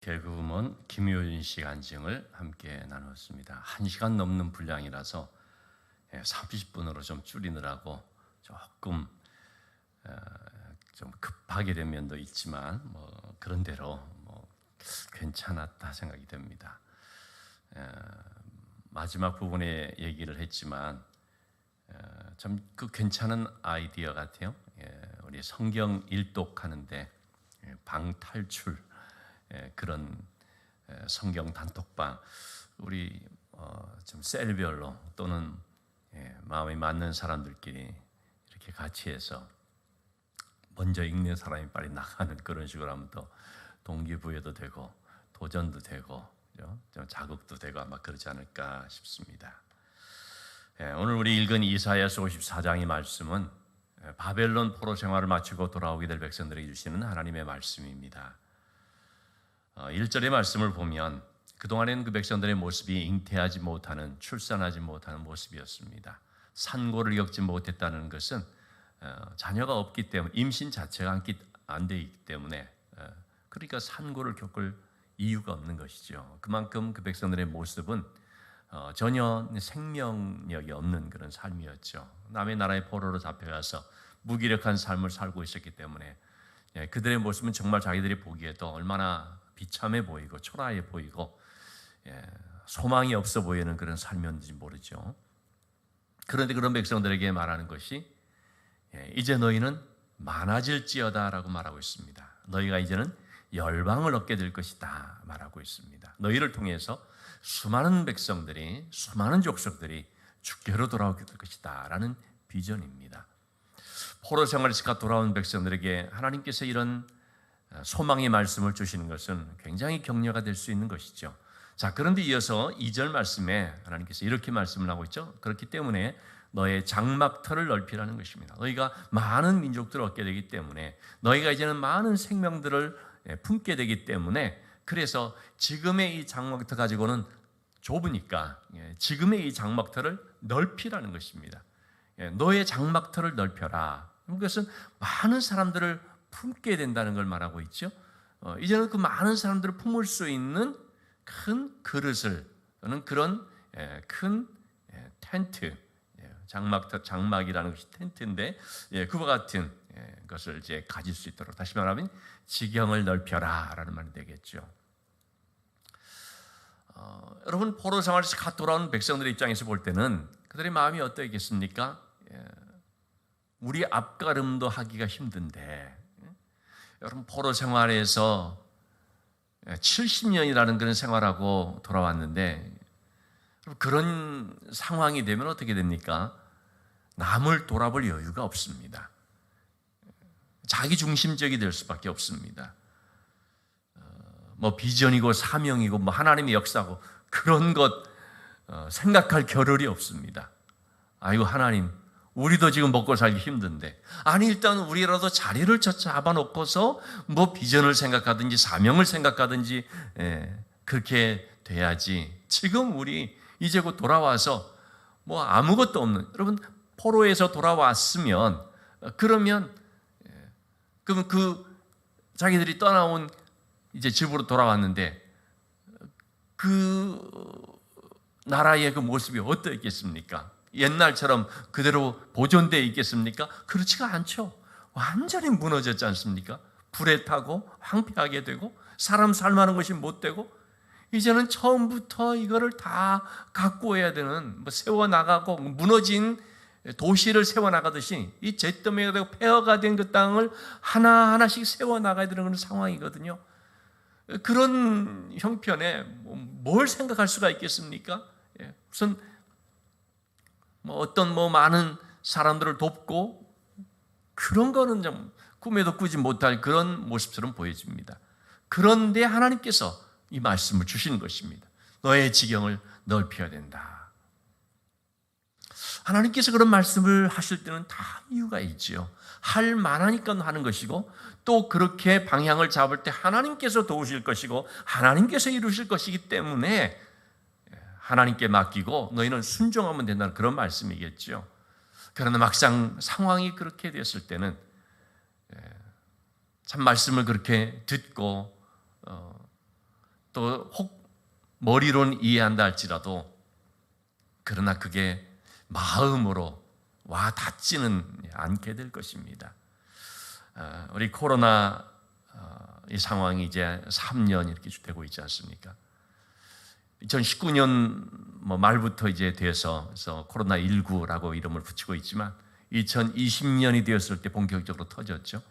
개그우먼 김효진 씨 간증을 함께 나눴습니다. 1시간 넘는 분량이라서 30분으로 좀 줄이느라고 조금 좀 급하게 된 면도 있지만 그런 대로 괜찮았다 생각이 됩니다. 마지막 부분에 얘기를 했지만 참 괜찮은 아이디어 같아요. 우리 성경 일독하는데 방탈출 그런 성경 단톡방 우리 좀 셀별로 또는 마음이 맞는 사람들끼리 이렇게 같이 해서 먼저 읽는 사람이 빨리 나가는 그런 식으로 하면 더 동기부여도 되고 도전도 되고 좀 자극도 되고 아마 그러지 않을까 싶습니다. 오늘 우리 읽은 이사야서 54장의 말씀은 바벨론 포로 생활을 마치고 돌아오게 될 백성들에게 주시는 하나님의 말씀입니다. 1절의 말씀을 보면 그동안에는 그 백성들의 모습이 잉태하지 못하는, 출산하지 못하는 모습이었습니다. 산고를 겪지 못했다는 것은 자녀가 없기 때문에, 임신 자체가 안 되기 때문에, 그러니까 산고를 겪을 이유가 없는 것이죠. 그만큼 그 백성들의 모습은 전혀 생명력이 없는 그런 삶이었죠. 남의 나라의 포로로 잡혀가서 무기력한 삶을 살고 있었기 때문에 그들의 모습은 정말 자기들이 보기에도 얼마나 비참해 보이고 초라해 보이고 소망이 없어 보이는 그런 삶이었는지 모르죠. 그런데 그런 백성들에게 말하는 것이 이제 너희는 많아질지어다 라고 말하고 있습니다. 너희가 이제는 열방을 얻게 될 것이다 말하고 있습니다. 너희를 통해서 수많은 백성들이, 수많은 족속들이 주께로 돌아오게 될 것이다 라는 비전입니다. 포로 생활에서 돌아온 백성들에게 하나님께서 이런 소망의 말씀을 주시는 것은 굉장히 격려가 될 수 있는 것이죠. 자, 그런데 이어서 2절 말씀에 하나님께서 이렇게 말씀을 하고 있죠. 그렇기 때문에 너의 장막터를 넓히라는 것입니다. 너희가 많은 민족들을 얻게 되기 때문에, 너희가 이제는 많은 생명들을 품게 되기 때문에, 그래서 지금의 이 장막터 가지고는 좁으니까 지금의 이 장막터를 넓히라는 것입니다. 너의 장막터를 넓혀라. 그것은 많은 사람들을 품게 된다는 걸 말하고 있죠. 이제는 그 많은 사람들을 품을 수 있는 큰 그릇을, 또는 그런 큰 텐트, 장막이라는 것이 텐트인데 그와 같은 것을 이제 가질 수 있도록, 다시 말하면 지경을 넓혀라라는 말이 되겠죠. 여러분, 포로 생활에서 갓 돌아온 백성들의 입장에서 볼 때는 그들의 마음이 어떠했겠습니까? 우리 앞가름도 하기가 힘든데, 여러분, 포로 생활에서 70년이라는 그런 생활하고 돌아왔는데, 그런 상황이 되면 어떻게 됩니까? 남을 돌아볼 여유가 없습니다. 자기 중심적이 될 수밖에 없습니다. 비전이고 사명이고 하나님의 역사고 그런 것 생각할 겨를이 없습니다. 아이고, 하나님, 우리도 지금 먹고 살기 힘든데, 아니 일단 우리라도 자리를 잡아놓고서 비전을 생각하든지 사명을 생각하든지 그렇게 돼야지. 지금 우리 이제 곧 돌아와서 아무것도 없는, 여러분, 포로에서 돌아왔으면 그러면 자기들이 떠나온 이제 집으로 돌아왔는데 그 나라의 그 모습이 어떠했겠습니까? 옛날처럼 그대로 보존되어 있겠습니까? 그렇지가 않죠. 완전히 무너졌지 않습니까? 불에 타고 황폐하게 되고 사람 살만한 것이 못 되고, 이제는 처음부터 이거를 다 갖고 해야 되는, 세워나가고 무너진 도시를 세워나가듯이 이 잿더미가 되고 폐허가 된 그 땅을 하나하나씩 세워나가야 되는 그런 상황이거든요. 그런 형편에 뭘 생각할 수가 있겠습니까? 무슨 어떤 많은 사람들을 돕고 그런 거는 좀 꿈에도 꾸지 못할 그런 모습처럼 보여집니다. 그런데 하나님께서 이 말씀을 주시는 것입니다. 너의 지경을 넓혀야 된다. 하나님께서 그런 말씀을 하실 때는 다 이유가 있지요. 할 만하니까 하는 것이고, 또 그렇게 방향을 잡을 때 하나님께서 도우실 것이고 하나님께서 이루실 것이기 때문에 하나님께 맡기고 너희는 순종하면 된다는 그런 말씀이겠죠. 그러나 막상 상황이 그렇게 됐을 때는 참 말씀을 그렇게 듣고 또 혹 머리로는 이해한다 할지라도 그러나 그게 마음으로 와 닿지는 않게 될 것입니다. 우리 코로나 이 상황이 이제 3년 이렇게 되고 있지 않습니까? 2019년 말부터 이제 돼서 코로나19라고 이름을 붙이고 있지만 2020년이 되었을 때 본격적으로 터졌죠.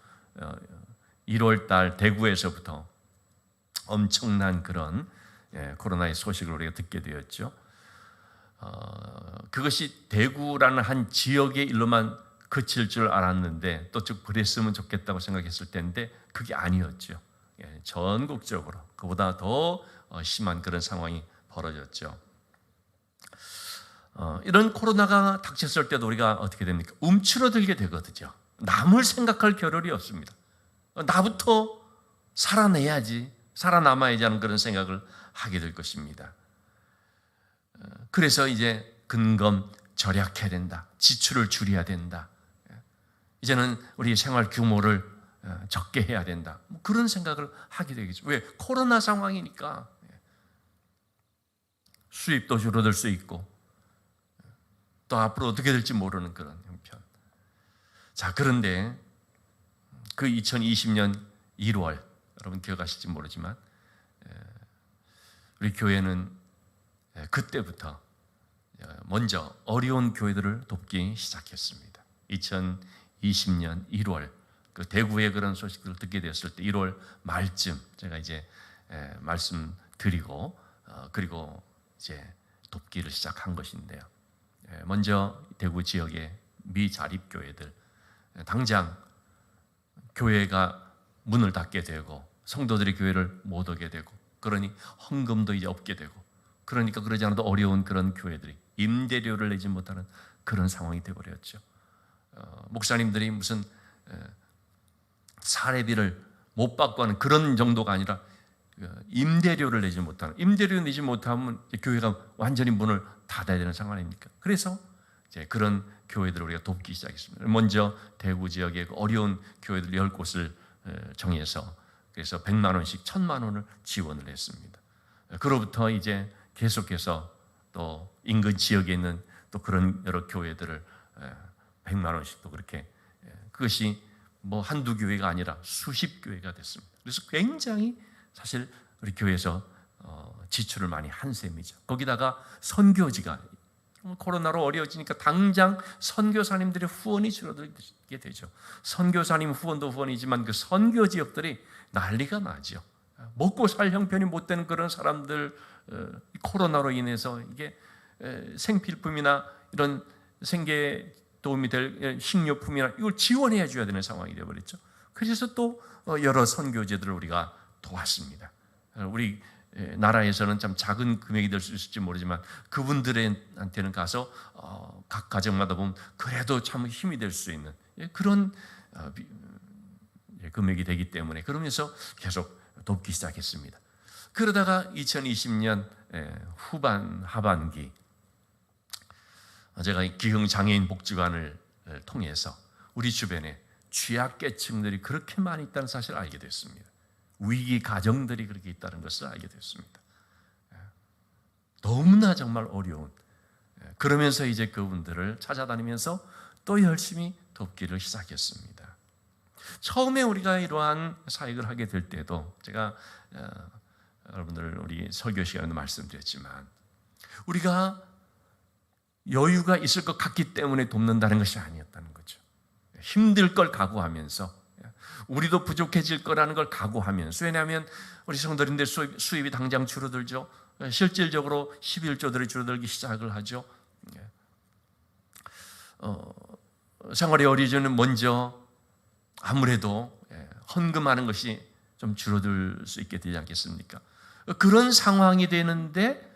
1월 달 대구에서부터 엄청난 그런 코로나의 소식을 우리가 듣게 되었죠. 그것이 대구라는 한 지역의 일로만 그칠 줄 알았는데 또 즉 그랬으면 좋겠다고 생각했을 때인데 그게 아니었죠. 전국적으로 그보다 더 심한 그런 상황이 벌어졌죠. 이런 코로나가 닥쳤을 때도 우리가 어떻게 됩니까? 움츠러들게 되거든요. 남을 생각할 겨를이 없습니다. 나부터 살아내야지, 살아남아야지 하는 그런 생각을 하게 될 것입니다. 그래서 이제 근검 절약해야 된다. 지출을 줄여야 된다. 이제는 우리 생활 규모를 적게 해야 된다. 그런 생각을 하게 되겠죠. 왜? 코로나 상황이니까 수입도 줄어들 수 있고 또 앞으로 어떻게 될지 모르는 그런 형편. 자, 그런데 그 2020년 1월 여러분 기억하실지 모르지만 우리 교회는 그때부터 먼저 어려운 교회들을 돕기 시작했습니다. 2020년 1월 그 대구의 그런 소식들을 듣게 되었을 때 1월 말쯤 제가 이제 말씀드리고 그리고 이제 돕기를 시작한 것인데요. 먼저 대구 지역의 미자립교회들 당장 교회가 문을 닫게 되고 성도들이 교회를 못 오게 되고 그러니 헌금도 이제 없게 되고 그러니까 그러지 않아도 어려운 그런 교회들이 임대료를 내지 못하는 그런 상황이 되어버렸죠. 목사님들이 무슨 사례비를 못 받고 하는 그런 정도가 아니라 임대료를 내지 못하는, 임대료 내지 못하면 교회가 완전히 문을 닫아야 되는 상황 아닙니까? 그래서 이제 그런 교회들을 우리가 돕기 시작했습니다. 먼저 대구 지역의 어려운 교회들 10곳을 정해서 그래서 100만 원씩 1000만 원을 지원을 했습니다. 그로부터 이제 계속해서 또 인근 지역에 있는 또 그런 여러 교회들을 100만 원씩 또 그렇게 그것이 뭐 한두 교회가 아니라 수십 교회가 됐습니다. 그래서 굉장히 사실 우리 교회에서 지출을 많이 한 셈이죠. 거기다가 선교지가 코로나로 어려워지니까 당장 선교사님들의 후원이 줄어들게 되죠. 선교사님 후원도 후원이지만 그 선교 지역들이 난리가 나죠. 먹고 살 형편이 못 되는 그런 사람들 코로나로 인해서 이게 생필품이나 이런 생계 도움이 될 식료품이나 이걸 지원해 줘야 되는 상황이 되어버렸죠. 그래서 또 여러 선교제들을 우리가 도왔습니다. 우리 나라에서는 참 작은 금액이 될 수 있을지 모르지만 그분들한테는 가서 각 가정마다 보면 그래도 참 힘이 될 수 있는 그런 금액이 되기 때문에 그러면서 계속 돕기 시작했습니다. 그러다가 2020년 하반기 제가 기흥장애인 복지관을 통해서 우리 주변에 취약계층들이 그렇게 많이 있다는 사실을 알게 됐습니다. 위기 가정들이 그렇게 있다는 것을 알게 됐습니다. 너무나 정말 어려운 그러면서 이제 그분들을 찾아다니면서 또 열심히 돕기를 시작했습니다. 처음에 우리가 이러한 사역을 하게 될 때도 제가 여러분들 우리 설교 시간에도 말씀드렸지만 우리가 여유가 있을 것 같기 때문에 돕는다는 것이 아니었다는 거죠. 힘들 걸 각오하면서 우리도 부족해질 거라는 걸 각오하면서 왜냐하면 우리 성도님들 수입이 당장 줄어들죠. 실질적으로 11조들이 줄어들기 시작을 하죠. 생활이 어려워지는 먼저 아무래도 헌금하는 것이 좀 줄어들 수 있게 되지 않겠습니까? 그런 상황이 되는데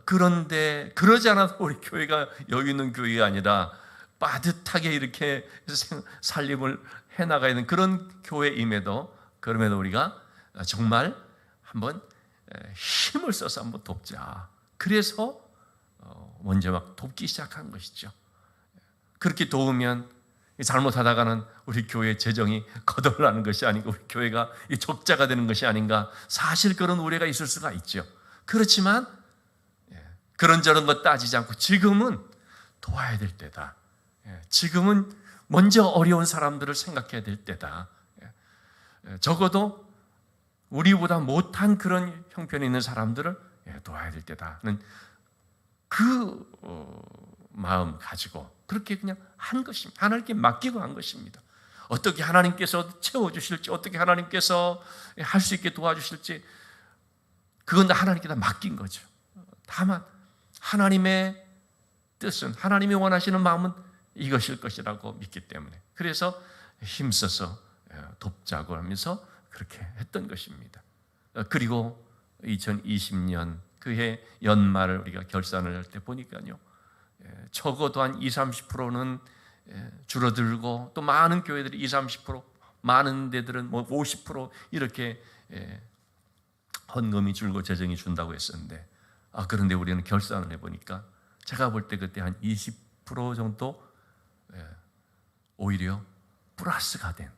그런데 그러지 않아도 우리 교회가 여유 있는 교회가 아니라 빠듯하게 이렇게 살림을 해나가야 되는 그런 교회임에도 그럼에도 우리가 정말 한번 힘을 써서 한번 돕자. 그래서 먼저 막 돕기 시작한 것이죠. 그렇게 도우면 잘못하다가는 우리 교회 재정이 거덜나는 것이 아닌가, 우리 교회가 적자가 되는 것이 아닌가, 사실 그런 우려가 있을 수가 있죠. 그렇지만 그런저런 것 따지지 않고 지금은 도와야 될 때다. 지금은 먼저 어려운 사람들을 생각해야 될 때다. 적어도 우리보다 못한 그런 형편에 있는 사람들을 도와야 될 때다는 그 마음 가지고 그렇게 그냥 한 것입니다. 하나님께 맡기고 한 것입니다. 어떻게 하나님께서 채워주실지, 어떻게 하나님께서 할 수 있게 도와주실지, 그건 다 하나님께 다 맡긴 거죠. 다만 하나님의 뜻은, 하나님이 원하시는 마음은 이것일 것이라고 믿기 때문에, 그래서 힘써서 돕자고 하면서 그렇게 했던 것입니다. 그리고 2020년 그해 연말을 우리가 결산을 할 때 보니까요, 적어도 한 20-30%는 줄어들고, 또 많은 교회들이 20-30%, 많은 데들은 뭐 50% 이렇게 헌금이 줄고 재정이 준다고 했었는데, 그런데 우리는 결산을 해보니까 제가 볼 때 그때 한 20% 정도 오히려 플러스가 된,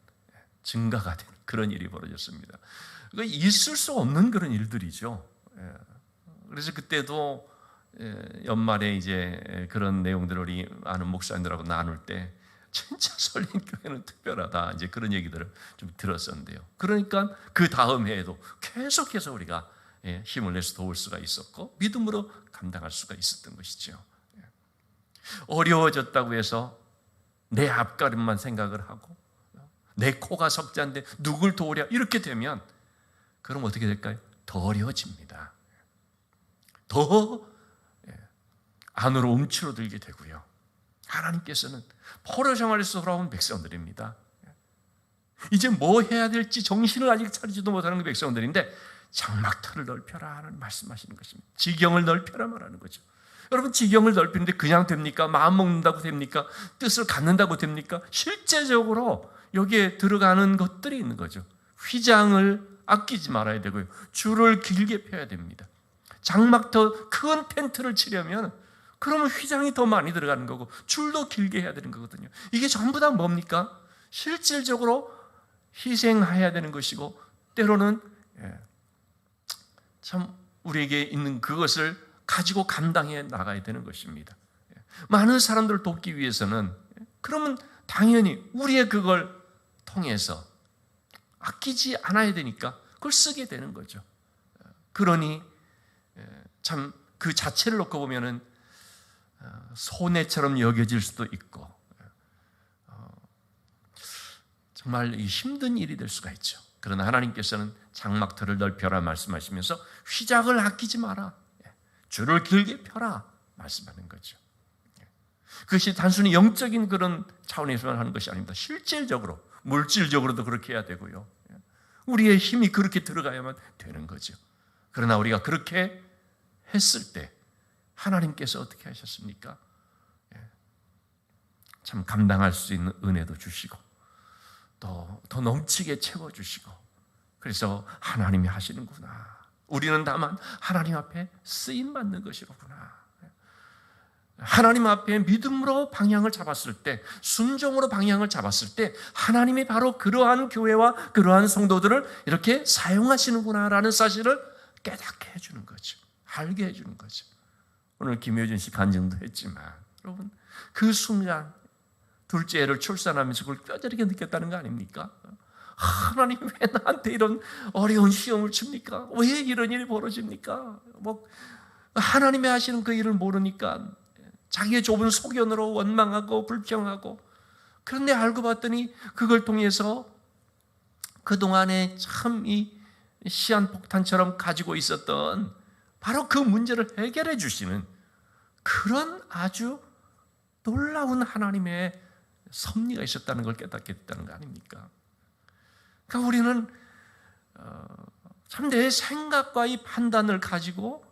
증가가 된 그런 일이 벌어졌습니다. 있을 수 없는 그런 일들이죠. 그래서 그때도 연말에 이제 그런 내용들을 우리 아는 목사님들하고 나눌 때 진짜 설린교회는 특별하다, 이제 그런 얘기들을 좀 들었었는데요. 그러니까 그 다음 해에도 계속해서 우리가 힘을 내서 도울 수가 있었고 믿음으로 감당할 수가 있었던 것이죠. 어려워졌다고 해서 내 앞가림만 생각을 하고 내 코가 석자인데 누굴 도우랴 이렇게 되면, 그럼 어떻게 될까요? 더 어려워집니다. 더 안으로 움츠러들게 되고요. 하나님께서는 포로 생활에서 돌아온 백성들입니다. 이제 뭐 해야 될지 정신을 아직 차리지도 못하는 그 백성들인데 장막터를 넓혀라 하는 말씀하시는 것입니다. 지경을 넓혀라 말하는 거죠. 여러분, 지경을 넓히는데 그냥 됩니까? 마음 먹는다고 됩니까? 뜻을 갖는다고 됩니까? 실제적으로 여기에 들어가는 것들이 있는 거죠. 휘장을 아끼지 말아야 되고요. 줄을 길게 펴야 됩니다. 장막터 큰 텐트를 치려면 그러면 휘장이 더 많이 들어가는 거고 줄도 길게 해야 되는 거거든요. 이게 전부 다 뭡니까? 실질적으로 희생해야 되는 것이고, 때로는 참 우리에게 있는 그것을 가지고 감당해 나가야 되는 것입니다. 많은 사람들을 돕기 위해서는 그러면 당연히 우리의 그걸 통해서 아끼지 않아야 되니까 그걸 쓰게 되는 거죠. 그러니 참 그 자체를 놓고 보면은 손해처럼 여겨질 수도 있고 정말 힘든 일이 될 수가 있죠. 그러나 하나님께서는 장막터를 넓혀라 말씀하시면서 휘장을 아끼지 마라, 줄을 길게 펴라 말씀하는 거죠. 그것이 단순히 영적인 그런 차원에서만 하는 것이 아닙니다. 실질적으로, 물질적으로도 그렇게 해야 되고요. 우리의 힘이 그렇게 들어가야만 되는 거죠. 그러나 우리가 그렇게 했을 때 하나님께서 어떻게 하셨습니까? 참 감당할 수 있는 은혜도 주시고 또 더 넘치게 채워주시고, 그래서 하나님이 하시는구나, 우리는 다만 하나님 앞에 쓰임받는 것이로구나, 하나님 앞에 믿음으로 방향을 잡았을 때, 순종으로 방향을 잡았을 때 하나님이 바로 그러한 교회와 그러한 성도들을 이렇게 사용하시는구나라는 사실을 깨닫게 해주는 거죠. 알게 해주는 거죠. 오늘 김효진 씨 간증도 했지만 여러분, 그 순간 둘째 애를 출산하면서 그걸 뼈저리게 느꼈다는 거 아닙니까? 하나님 왜 나한테 이런 어려운 시험을 줍니까? 왜 이런 일이 벌어집니까? 뭐 하나님이 하시는 그 일을 모르니까 자기의 좁은 소견으로 원망하고 불평하고, 그런데 알고 봤더니 그걸 통해서 그동안에 참 이 시한폭탄처럼 가지고 있었던 바로 그 문제를 해결해 주시는 그런 아주 놀라운 하나님의 섭리가 있었다는 걸 깨닫게 됐다는 거 아닙니까? 그러니까 우리는 참 내 생각과 이 판단을 가지고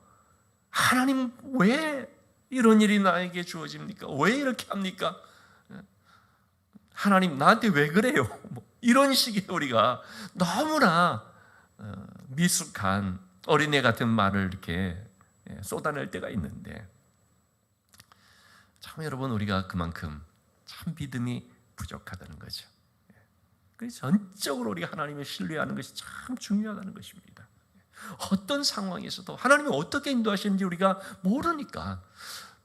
하나님 왜 이런 일이 나에게 주어집니까? 왜 이렇게 합니까? 하나님 나한테 왜 그래요? 뭐 이런 식의 우리가 너무나 미숙한 어린애 같은 말을 이렇게 쏟아낼 때가 있는데, 참 여러분, 우리가 그만큼 참 믿음이 부족하다는 거죠. 그래서 전적으로 우리가 하나님을 신뢰하는 것이 참 중요하다는 것입니다. 어떤 상황에서도 하나님이 어떻게 인도하시는지 우리가 모르니까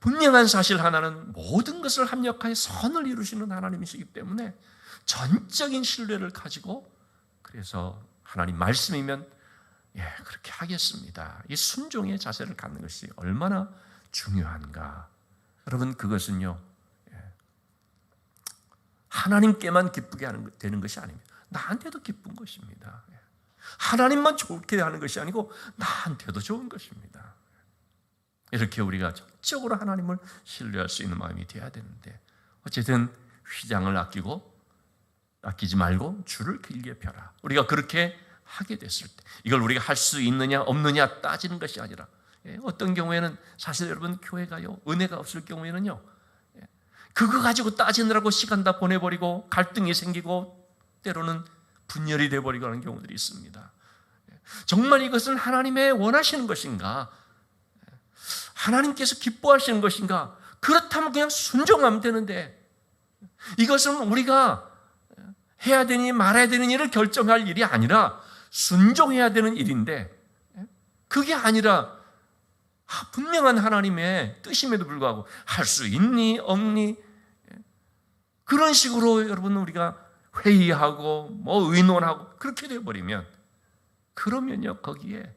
분명한 사실 하나는 모든 것을 합력하여 선을 이루시는 하나님이시기 때문에 전적인 신뢰를 가지고 그래서 하나님 말씀이면 그렇게 하겠습니다. 이 순종의 자세를 갖는 것이 얼마나 중요한가. 여러분 그것은요 하나님께만 기쁘게 되는 것이 아닙니다. 나한테도 기쁜 것입니다. 하나님만 좋게 하는 것이 아니고 나한테도 좋은 것입니다. 이렇게 우리가 전적으로 하나님을 신뢰할 수 있는 마음이 되어야 되는데 어쨌든 휘장을 아끼지 말고 줄을 길게 펴라. 우리가 그렇게 하게 됐을 때 이걸 우리가 할 수 있느냐 없느냐 따지는 것이 아니라 어떤 경우에는 사실 여러분 교회가요 은혜가 없을 경우에는요 그거 가지고 따지느라고 시간 다 보내버리고 갈등이 생기고 때로는 분열이 되어버리고 하는 경우들이 있습니다. 정말 이것은 하나님의 원하시는 것인가? 하나님께서 기뻐하시는 것인가? 그렇다면 그냥 순종하면 되는데 이것은 우리가 해야 되니 말아야 되는 일을 결정할 일이 아니라 순종해야 되는 일인데 그게 아니라 분명한 하나님의 뜻임에도 불구하고 할 수 있니 없니 그런 식으로 여러분 우리가 회의하고 뭐 의논하고 그렇게 되어버리면 그러면요 거기에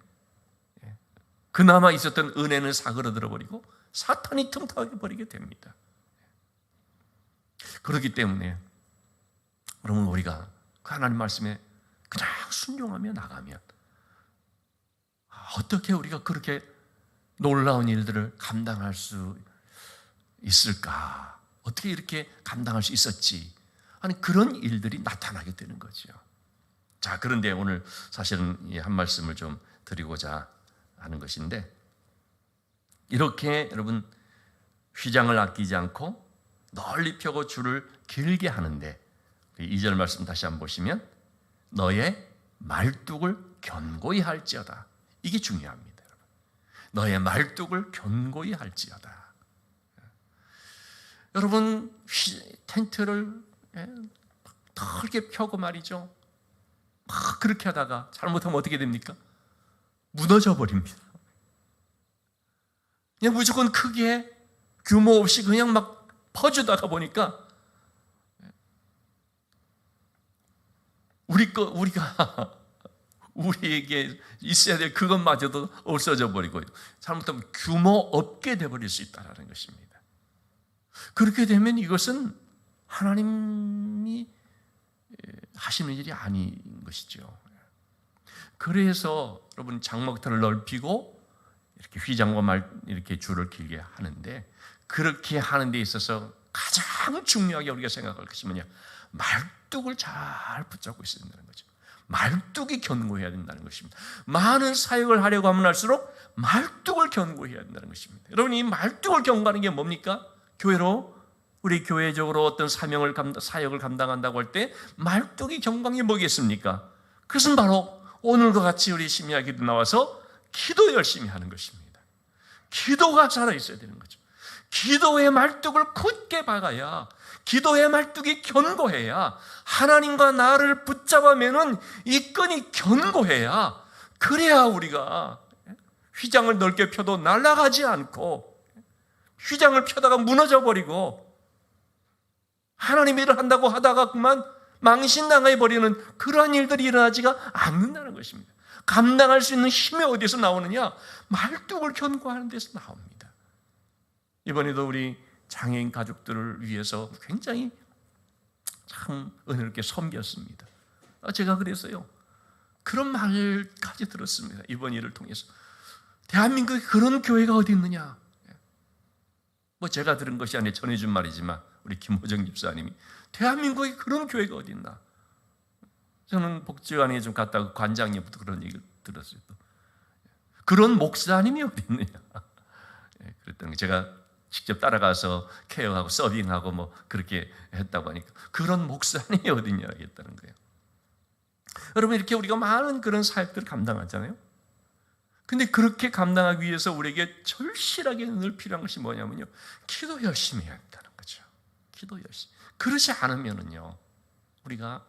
그나마 있었던 은혜는 사그러들어버리고 사탄이 틈타게 버리게 됩니다. 그렇기 때문에 여러분 우리가 그 하나님 말씀에 그냥 순종하며 나가면 어떻게 우리가 그렇게 놀라운 일들을 감당할 수 있을까? 어떻게 이렇게 감당할 수 있었지? 아니 그런 일들이 나타나게 되는 거죠. 자, 그런데 오늘 사실은 한 말씀을 좀 드리고자 하는 것인데 이렇게 여러분 휘장을 아끼지 않고 널리 펴고 줄을 길게 하는데 2절 말씀 다시 한번 보시면 너의 말뚝을 견고히 할지어다. 이게 중요합니다. 여러분. 너의 말뚝을 견고히 할지어다. 여러분 텐트를 털게 펴고 말이죠. 막 그렇게 하다가 잘못하면 어떻게 됩니까? 무너져 버립니다. 그냥 무조건 크게 규모 없이 그냥 막 퍼주다가 보니까 우리에게 있어야 될 그것마저도 없어져 버리고 잘못하면 규모 없게 돼버릴 수 있다는 것입니다. 그렇게 되면 이것은 하나님이 하시는 일이 아닌 것이죠. 그래서 여러분 장막터를 넓히고 이렇게 휘장과 이렇게 줄을 길게 하는데 그렇게 하는 데 있어서 가장 중요하게 우리가 생각할 것이 뭐냐? 말뚝을 잘 붙잡고 있어야 된다는 거죠. 말뚝이 견고해야 된다는 것입니다. 많은 사역을 하려고 하면 할수록 말뚝을 견고해야 된다는 것입니다. 여러분 이 말뚝을 견고하는 게 뭡니까? 교회로 우리 교회적으로 어떤 사역을 감당한다고 할 때 말뚝이 견고한 게 뭐겠습니까? 그것은 바로 오늘과 같이 우리 심야 기도 나와서 기도 열심히 하는 것입니다. 기도가 살아있어야 되는 거죠. 기도의 말뚝을 굳게 박아야 기도의 말뚝이 견고해야 하나님과 나를 붙잡아매는 이 끈이 견고해야 그래야 우리가 휘장을 넓게 펴도 날아가지 않고 휘장을 펴다가 무너져 버리고 하나님의 일을 한다고 하다가 그만 망신당해버리는 그러한 일들이 일어나지가 않는다는 것입니다. 감당할 수 있는 힘이 어디서 나오느냐? 말뚝을 견고하는 데서 나옵니다. 이번에도 우리 장애인 가족들을 위해서 굉장히 참 은혜롭게 섬겼습니다. 제가 그랬어요. 그런 말까지 들었습니다. 이번 일을 통해서. 대한민국에 그런 교회가 어디 있느냐? 뭐 제가 들은 것이 아니라 전해준 말이지만 우리 김호정 집사님이 대한민국에 그런 교회가 어디 있나? 저는 복지관에 좀 갔다가 관장님부터 그런 얘기를 들었어요. 그런 목사님이 어디 있느냐? 그랬더니 제가 직접 따라가서 케어하고 서빙하고 뭐 그렇게 했다고 하니까 그런 목사님이 어디냐 했다는 거예요. 여러분 이렇게 우리가 많은 그런 사역들을 감당하잖아요. 근데 그렇게 감당하기 위해서 우리에게 절실하게 늘 필요한 것이 뭐냐면요. 기도 열심히 해야 한다는 거죠. 기도 열심히. 그렇지 않으면은요, 우리가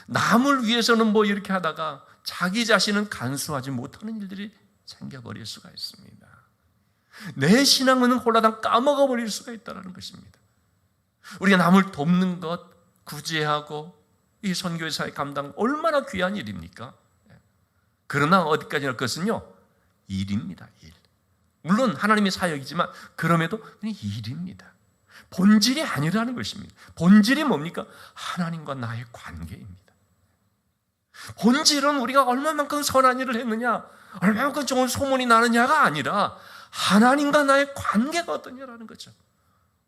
남을 위해서는 뭐 이렇게 하다가 자기 자신은 간수하지 못하는 일들이 생겨버릴 수가 있습니다. 내 신앙은 홀라당 까먹어 버릴 수가 있다는 것입니다. 우리가 남을 돕는 것, 구제하고 이 선교의 사회 감당 얼마나 귀한 일입니까? 그러나 어디까지나 그것은요, 일입니다. 일. 물론 하나님의 사역이지만 그럼에도 그냥 일입니다. 본질이 아니라는 것입니다. 본질이 뭡니까? 하나님과 나의 관계입니다. 본질은 우리가 얼마만큼 선한 일을 했느냐, 얼마만큼 좋은 소문이 나느냐가 아니라 하나님과 나의 관계가 어떠냐라는 거죠.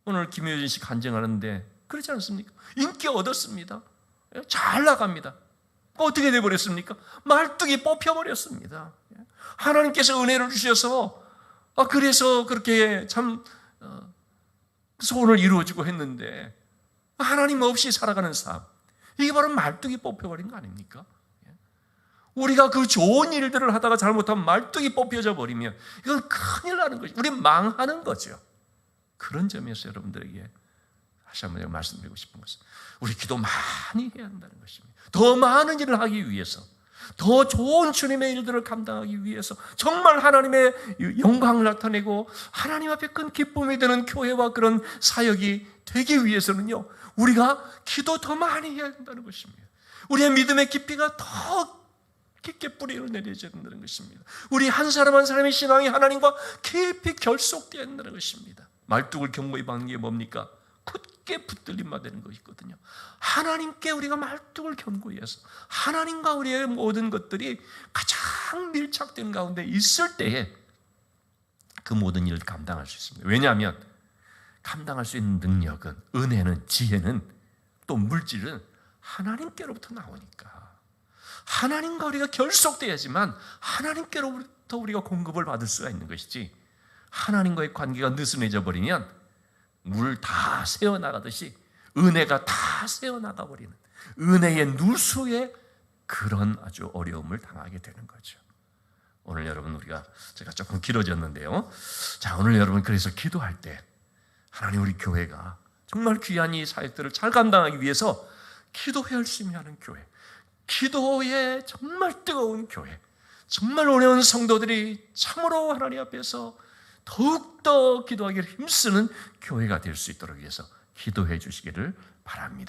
오늘 김효진 씨 간증하는데 그렇지 않습니까? 인기 얻었습니다. 잘 나갑니다. 어떻게 돼버렸습니까? 말뚝이 뽑혀버렸습니다. 하나님께서 은혜를 주셔서 그래서 그렇게 참 소원을 이루어주고 했는데 하나님 없이 살아가는 삶, 이게 바로 말뚝이 뽑혀버린 거 아닙니까? 우리가 그 좋은 일들을 하다가 잘못하면 말뚝이 뽑혀져 버리면 이건 큰일 나는 거죠. 우리 망하는 거죠. 그런 점에서 여러분들에게 다시 한번 말씀드리고 싶은 것은 우리 기도 많이 해야 한다는 것입니다. 더 많은 일을 하기 위해서, 더 좋은 주님의 일들을 감당하기 위해서, 정말 하나님의 영광을 나타내고 하나님 앞에 큰 기쁨이 되는 교회와 그런 사역이 되기 위해서는요, 우리가 기도 더 많이 해야 된다는 것입니다. 우리의 믿음의 깊이가 더 깊게 뿌리를 내려줘야 된다는 것입니다. 우리 한 사람 한 사람의 신앙이 하나님과 깊이 결속되어야 된다는 것입니다. 말뚝을 견고히 박는 게 뭡니까? 굳게 붙들림만 되는 것이거든요. 하나님께 우리가 말뚝을 견고히 해서 하나님과 우리의 모든 것들이 가장 밀착된 가운데 있을 때에 그 모든 일을 감당할 수 있습니다. 왜냐하면 감당할 수 있는 능력은, 은혜는, 지혜는, 또 물질은 하나님께로부터 나오니까 하나님과 우리가 결속돼야지만 하나님께로부터 우리가 공급을 받을 수가 있는 것이지, 하나님과의 관계가 느슨해져 버리면 물 다 새어나가듯이 은혜가 다 새어나가 버리는 은혜의 누수에 그런 아주 어려움을 당하게 되는 거죠. 오늘 여러분, 제가 조금 길어졌는데요. 자, 오늘 여러분 그래서 기도할 때 하나님, 우리 교회가 정말 귀한 이 사역들을 잘 감당하기 위해서 기도 열심히 하는 교회, 기도에 정말 뜨거운 교회, 정말 어려운 성도들이 참으로 하나님 앞에서 더욱더 기도하기를 힘쓰는 교회가 될 수 있도록 위해서 기도해 주시기를 바랍니다.